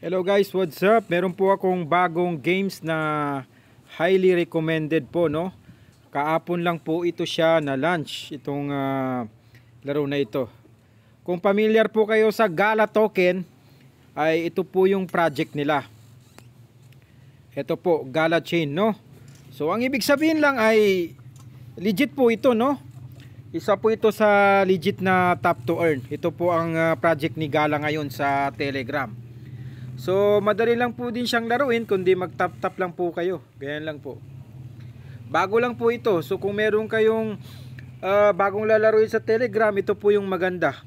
Hello guys, what's up? Meron po akong bagong games na highly recommended po, no? Kaapon lang po ito siya na launch, itong laro na ito. Kung familiar po kayo sa Gala Token, ay ito po yung project nila. Ito po, Gala Chain, no? So ang ibig sabihin lang ay legit po ito, no? Isa po ito sa legit na tap to earn. Ito po ang project ni Gala ngayon sa Telegram. So madali lang po din siyang laruin, kundi mag-tap-tap lang po kayo. Ganyan lang po. Bago lang po ito. So kung meron kayong bagong lalaruin sa Telegram, ito po yung maganda.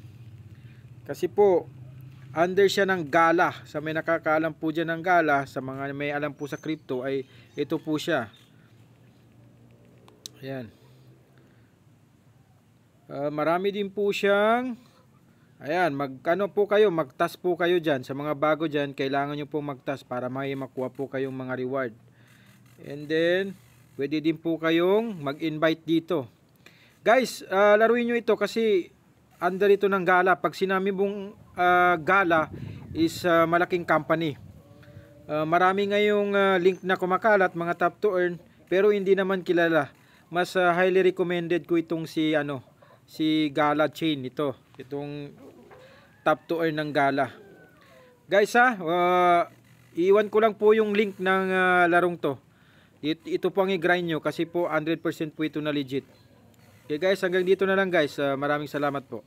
Kasi po under siya ng Gala. Sa may nakakaalam po dyan ng Gala, sa mga may alam po sa crypto, ay ito po siya. Ayan. Marami din po siyang ayan, mag-ano po kayo, mag-task po kayo dyan. Sa mga bago dyan, kailangan nyo po mag-task para may makuha po kayong mga reward. And then, pwede din po kayong mag-invite dito. Guys, laruin nyo ito kasi under ito ng Gala. Pag sinabi mong Gala is malaking company. Marami ngayong link na kumakalat, mga tap to earn, pero hindi naman kilala. Mas highly recommended ko itong si Gala Chain ito. Itong tap to earn ng Gala. Guys iwan ko lang po yung link ng larong to. Ito po ang i-grind nyo kasi po 100% po ito na legit. Okay guys, hanggang dito na lang guys. Maraming salamat po.